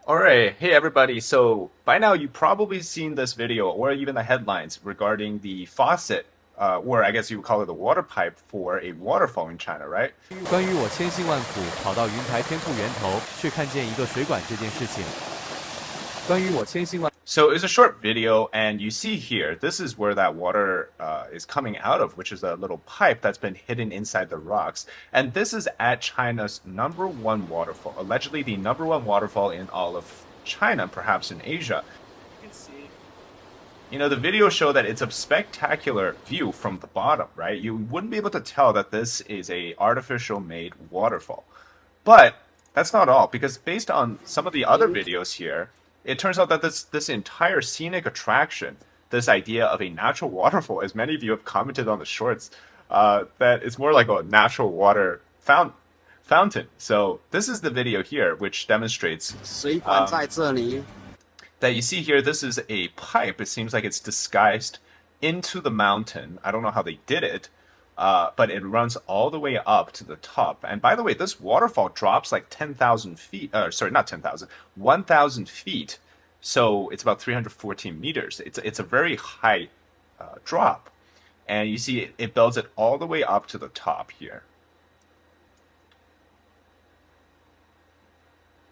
Alright, hey everybody. So by now you've probably seen this video or even the headlines regarding the faucet, or I guess you would call it the water pipe for a waterfall in China, right? 关于我千辛万苦跑到云台天瀑源头，却看见一个水管这件事情。关于我千辛万 So it's a short video, and you see here, this is where that water is coming out of, which is a little pipe that's been hidden inside the rocks. And this is at China's number one waterfall, allegedly the number one waterfall in all of China, perhaps in Asia. You can see, the video show that it's a spectacular view from the bottom, right? You wouldn't be able to tell that this is a artificial made waterfall. But that's not all, because based on some of the other videos here, it turns out that this entire scenic attraction, this idea of a natural waterfall, as many of you have commented on the shorts, that it's more like a natural water fountain. So this is the video here, which demonstrates 水管在这里。that you see here. This is a pipe. It seems like it's disguised into the mountain. I don't know how they did it, but it runs all the way up to the top. And by the way, this waterfall drops like 10,000 feet. Sorry, not 10,000, 1,000 feet. So it's about 314 meters. It's a very high drop. And you see it builds it all the way up to the top here.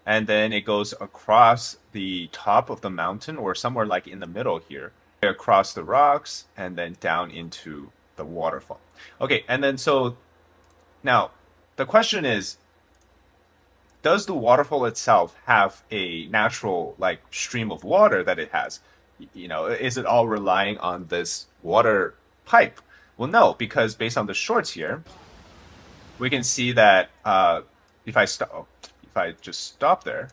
And then it goes across the top of the mountain, or somewhere like in the middle here, across the rocks, and then down into the waterfall. Okay, and then so now the question is, does the waterfall itself have a natural like stream of water that it has? Is it all relying on this water pipe? Well, no, because based on the shorts here, we can see that if I just stop there,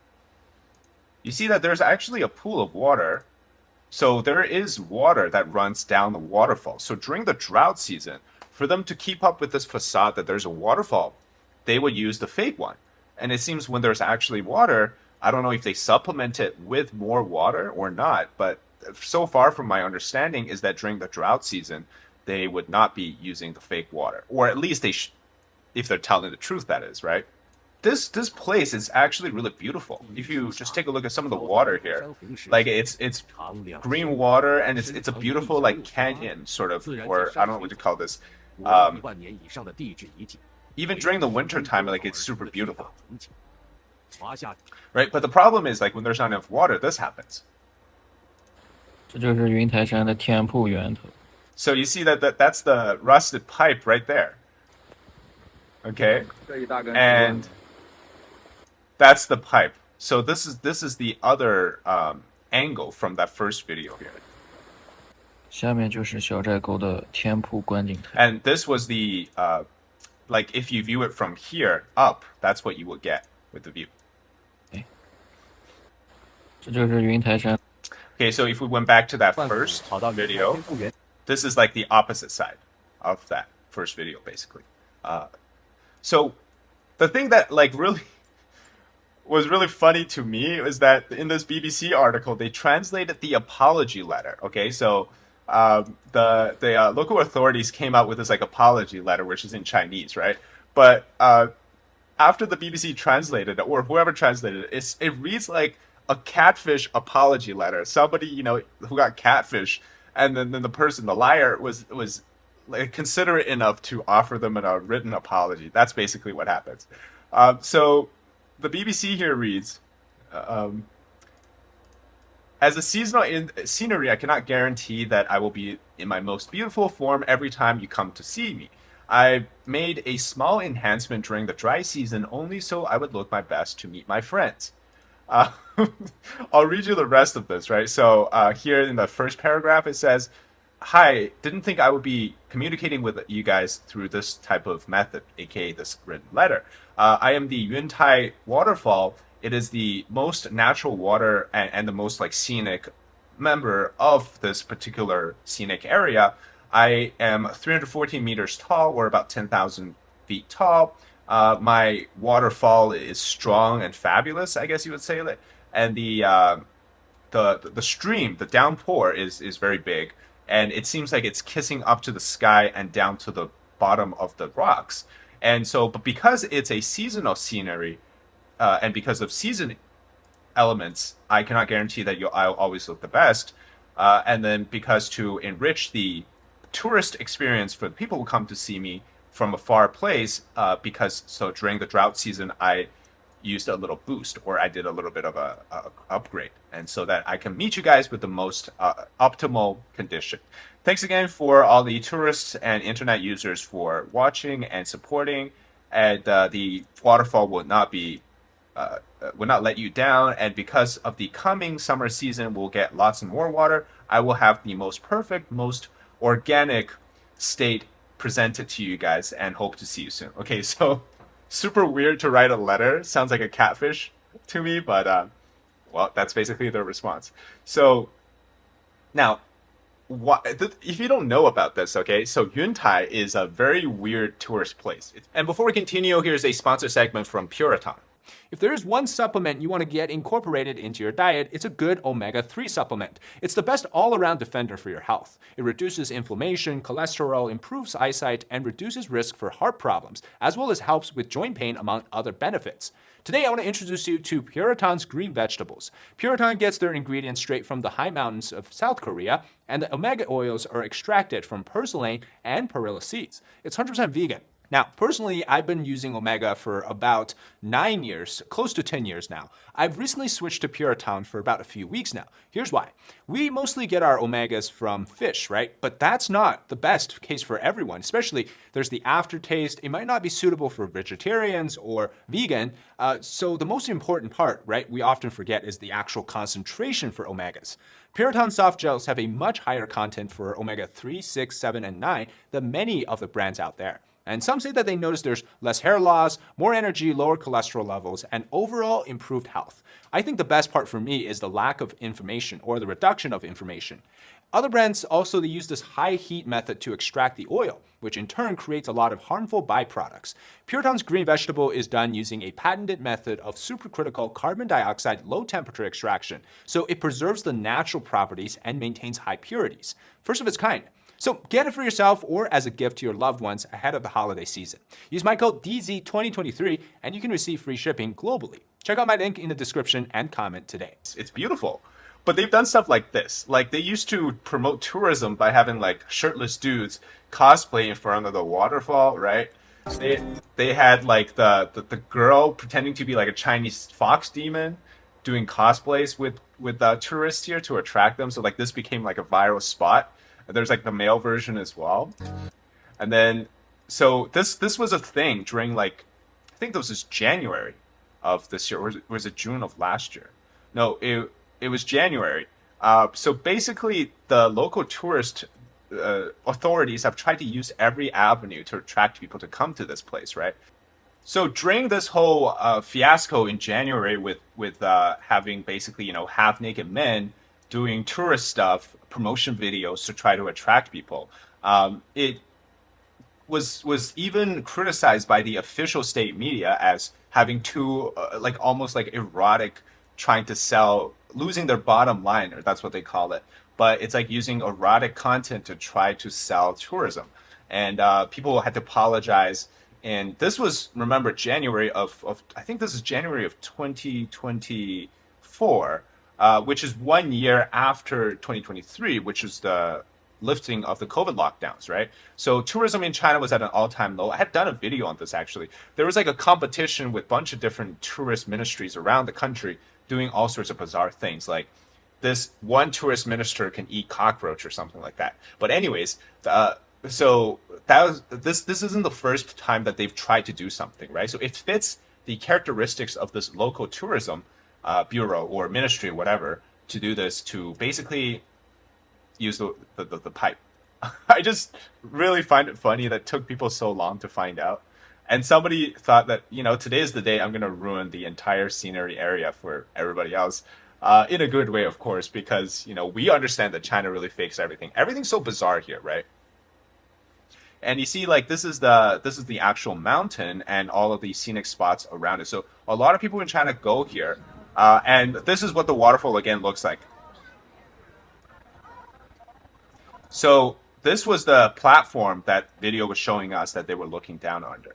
you see that there's actually a pool of water. So there is water that runs down the waterfall. So during the drought season, for them to keep up with this facade that there's a waterfall, they would use the fake one. And it seems when there's actually water, I don't know if they supplement it with more water or not, but so far from my understanding is that during the drought season, they would not be using the fake water, or at least if they're telling the truth, that is, right? This place is actually really beautiful. If you just take a look at some of the water here, like it's green water, and it's a beautiful like canyon sort of, or I don't know what to call this. Um, Even during the winter time, like it's super beautiful, right? But the problem is like when there's not enough water, this happens. 这就是云台山的天瀑源头。So you see that's the rusted pipe right there. Okay, and that's the pipe. So this is the other angle from that first video here. 下面就是小寨沟的天瀑观景台。 And this was the like if you view it from here up, that's what you will get with the view. 这就是云台山。 Okay, so if we went back to that first video, this is like the opposite side of that first video, basically. So the thing that like really was really funny to me was that in this BBC article, they translated the apology letter. Okay, so the local authorities came out with this like apology letter, which is in Chinese, right? But after the BBC translated it, or whoever translated it, it reads like a catfish apology letter. Somebody, who got catfish, and then the person, the liar, was like considerate enough to offer them a written apology. That's basically what happens. So the BBC here reads, as a seasonal scenery, I cannot guarantee that I will be in my most beautiful form every time you come to see me. I made a small enhancement during the dry season only so I would look my best to meet my friends. Uh, I'll read you the rest of this, right? So here in the first paragraph, it says, hi, didn't think I would be communicating with you guys through this type of method, aka this written letter. I am the Yuntai waterfall. It is the most natural water and the most like scenic member of this particular scenic area. I am 314 meters tall, or about 10,000 feet tall. My waterfall is strong and fabulous, I guess you would say, and the stream, the downpour is very big, and it seems like it's kissing up to the sky and down to the bottom of the rocks. And so, but because it's a seasonal scenery, and because of season elements, I cannot guarantee that I'll always look the best. And then because to enrich the tourist experience for the people who come to see me from a far place, because so during the drought season, I used a little boost or I did a little bit of a upgrade, and so that I can meet you guys with the most optimal condition. Thanks again for all the tourists and internet users for watching and supporting, and the waterfall will not let you down. And because of the coming summer season, we'll get lots of more water. I will have the most perfect, most organic state presented to you guys, and hope to see you soon. Okay, so super weird to write a letter. Sounds like a catfish to me, but well, that's basically the response. So now, if you don't know about this, okay, so Yuntai is a very weird tourist place. And before we continue, here's a sponsor segment from Puritang. If there is one supplement you want to get incorporated into your diet, it's a good omega-3 supplement. It's the best all-around defender for your health. It reduces inflammation, cholesterol, improves eyesight, and reduces risk for heart problems, as well as helps with joint pain, among other benefits. Today, I want to introduce you to Puritang's green vegetables. Puritang gets their ingredients straight from the high mountains of South Korea, and the omega oils are extracted from purslane and perilla seeds. It's 100% vegan. Now, personally, I've been using Omega for about 9 years, close to 10 years now. I've recently switched to Puritang for about a few weeks now. Here's why. We mostly get our Omegas from fish, right? But that's not the best case for everyone, especially there's the aftertaste. It might not be suitable for vegetarians or vegan. So the most important part, right, we often forget is the actual concentration for Omegas. Puritang soft gels have a much higher content for Omega-3, 6, 7, and 9 than many of the brands out there. And some say that they notice there's less hair loss, more energy, lower cholesterol levels, and overall improved health. I think the best part for me is the lack of inflammation or the reduction of inflammation. Other brands also use this high heat method to extract the oil, which in turn creates a lot of harmful byproducts. Puritang's green vegetable is done using a patented method of supercritical carbon dioxide low temperature extraction, so it preserves the natural properties and maintains high purities. First of its kind. So get it for yourself or as a gift to your loved ones ahead of the holiday season. Use my code DZ2023 and you can receive free shipping globally. Check out my link in the description and comment today. It's beautiful. But they've done stuff like this. Like they used to promote tourism by having like shirtless dudes cosplay in front of the waterfall, right? They had like the girl pretending to be like a Chinese fox demon doing cosplays with tourists here to attract them. So like this became like a viral spot. There's like the male version as well. And then, so this was a thing during like, I think this was January of this year, or was it June of last year? No, it was January. So basically the local tourist authorities have tried to use every avenue to attract people to come to this place, right? So during this whole fiasco in January with having basically, you know, half-naked men doing tourist stuff, promotion videos to try to attract people. It was even criticized by the official state media as having too, like almost like erotic, trying to sell, losing their bottom line, or that's what they call it. But it's like using erotic content to try to sell tourism. And people had to apologize. And this was, remember, January of I think this is January of 2024. Which is 1 year after 2023, which is the lifting of the COVID lockdowns, right? So tourism in China was at an all-time low. I had done a video on this actually. There was like a competition with a bunch of different tourist ministries around the country doing all sorts of bizarre things. Like this one tourist minister can eat cockroach or something like that. But anyways, so this isn't the first time that they've tried to do something, right? So it fits the characteristics of this local tourism bureau or ministry or whatever to do this, to basically use the pipe. I just really find it funny that it took people so long to find out. And somebody thought that, you know, today is the day I'm going to ruin the entire scenery area for everybody else. In a good way, of course, because, you know, we understand that China really fakes everything. Everything's so bizarre here, right? And you see, like, this is the actual mountain and all of the scenic spots around it. So a lot of people in China go here. And this is what the waterfall again looks like. So this was the platform that video was showing us that they were looking down under.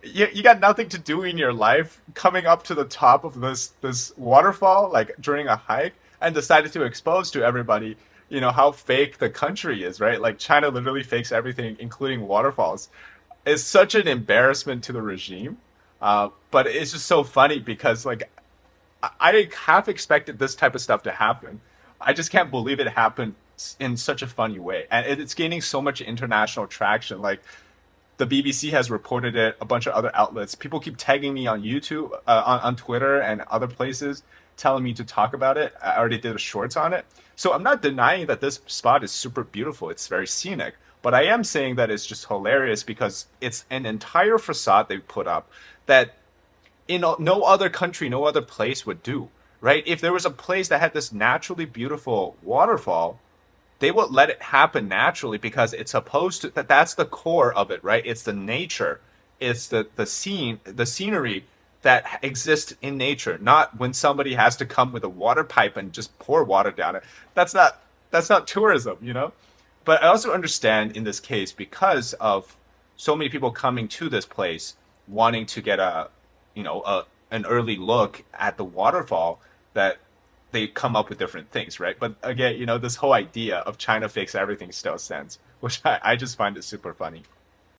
you got nothing to do in your life, coming up to the top of this waterfall like during a hike, and decided to expose to everybody, how fake the country is, right? Like China literally fakes everything, including waterfalls. It's such an embarrassment to the regime. But it's just so funny because like I half expected this type of stuff to happen. I just can't believe it happened in such a funny way, and it's gaining so much international traction. Like the BBC has reported it, a bunch of other outlets. People keep tagging me on YouTube, on Twitter, and other places, telling me to talk about it. I already did a shorts on it. So I'm not denying that this spot is super beautiful. It's very scenic. But I am saying that it's just hilarious because it's an entire facade they've put up that no other country, no other place would do, right? If there was a place that had this naturally beautiful waterfall, they would let it happen naturally because it's supposed to, that's the core of it, right? It's the nature, it's the scenery that exists in nature, not when somebody has to come with a water pipe and just pour water down it. That's not tourism, But I also understand in this case, because of so many people coming to this place wanting to get an early look at the waterfall, that they come up with different things, right? But again, this whole idea of China fakes everything still stands, which I just find it super funny.